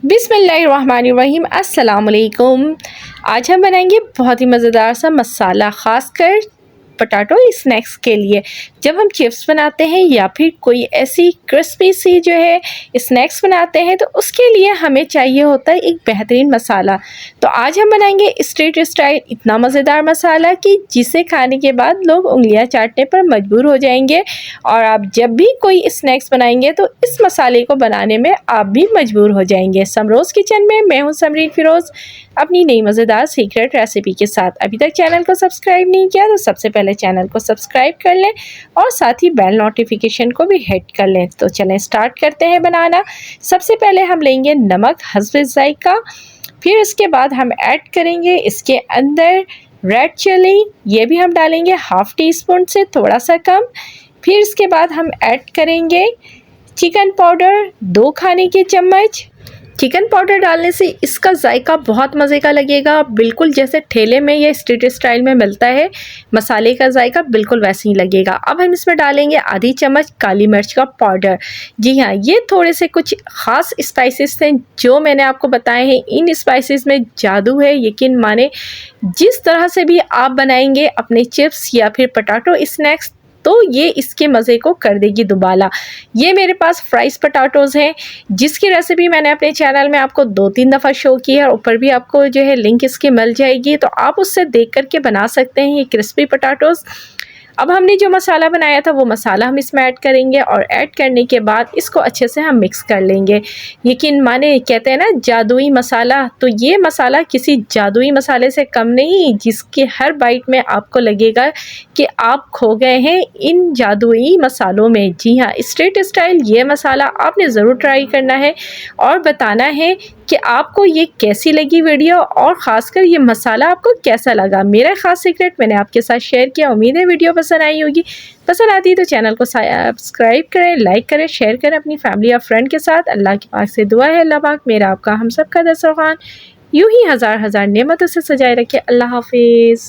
बिस्मिल्लाहिर्रहमानिर्रहीम। अस्सलाम वालेकुम। आज हम बनाएंगे बहुत ही मज़ेदार सा मसाला, ख़ासकर पोटैटो स्नैक्स के लिए। जब हम चिप्स बनाते हैं या फिर कोई ऐसी क्रिस्पी सी जो है स्नैक्स बनाते हैं तो उसके लिए हमें चाहिए होता है एक बेहतरीन मसाला। तो आज हम बनाएंगे स्ट्रीट स्टाइल इतना मज़ेदार मसाला कि जिसे खाने के बाद लोग उंगलियां चाटने पर मजबूर हो जाएंगे। और आप जब भी कोई स्नैक्स बनाएंगे तो इस मसाले को बनाने में आप भी मजबूर हो जाएंगे। समरोज़ किचन में मैं हूं समरीन फ़िरोज़, अपनी नई मज़ेदार सीक्रेट रेसिपी के साथ। अभी तक चैनल को सब्सक्राइब नहीं किया तो सबसे पहले चैनल को सब्सक्राइब कर लें और साथ ही बेल नोटिफिकेशन को भी हिट कर लें। तो चलें स्टार्ट करते हैं बनाना। सबसे पहले हम लेंगे नमक हस्बे ज़ायका, फिर इसके बाद हम ऐड करेंगे इसके अंदर रेड चिली, ये भी हम डालेंगे हाफ़ टी स्पून से थोड़ा सा कम। फिर इसके बाद हम ऐड करेंगे चिकन पाउडर 2 खाने के चम्मच। चिकन पाउडर डालने से इसका जायका बहुत मज़े का लगेगा, बिल्कुल जैसे ठेले में या स्ट्रीट स्टाइल में मिलता है मसाले का जायका बिल्कुल वैसे ही लगेगा। अब हम इसमें डालेंगे आधी चम्मच काली मिर्च का पाउडर। जी हाँ, ये थोड़े से कुछ ख़ास स्पाइसेस हैं जो मैंने आपको बताए हैं। इन स्पाइसेस में जादू है, यकीन माने। जिस तरह से भी आप बनाएंगे अपने चिप्स या फिर पोटैटो स्नैक्स तो ये इसके मज़े को कर देगी दुबाला। ये मेरे पास फ्राइज़ पोटैटोज़ हैं जिसकी रेसिपी मैंने अपने चैनल में आपको 2-3 दफ़ा शो की है और ऊपर भी आपको जो है लिंक इसकी मिल जाएगी, तो आप उससे देख कर के बना सकते हैं ये क्रिस्पी पोटैटोज़। अब हमने जो मसाला बनाया था वो मसाला हम इसमें ऐड करेंगे और ऐड करने के बाद इसको अच्छे से हम मिक्स कर लेंगे। यकीन माने, कहते हैं ना जादुई मसाला, तो ये मसाला किसी जादुई मसाले से कम नहीं, जिसके हर बाइट में आपको लगेगा कि आप खो गए हैं इन जादुई मसालों में। जी हाँ, स्ट्रीट स्टाइल ये मसाला आपने ज़रूर ट्राई करना है और बताना है कि आपको ये कैसी लगी वीडियो और ख़ासकर ये मसाला आपको कैसा लगा। मेरा ख़ास सीक्रेट मैंने आपके साथ शेयर किया। उम्मीद है वीडियो पसंद आई होगी। पसंद आती है तो चैनल को सब्सक्राइब करें, लाइक करें, शेयर करें अपनी फैमिली और फ्रेंड के साथ। अल्लाह के पाक से दुआ है अल्लाह पाक मेरा आपका हम सब का दस्तरखान यूँ ही हज़ार हज़ार नेमतों से सजाए रखे। अल्लाह हाफिज़।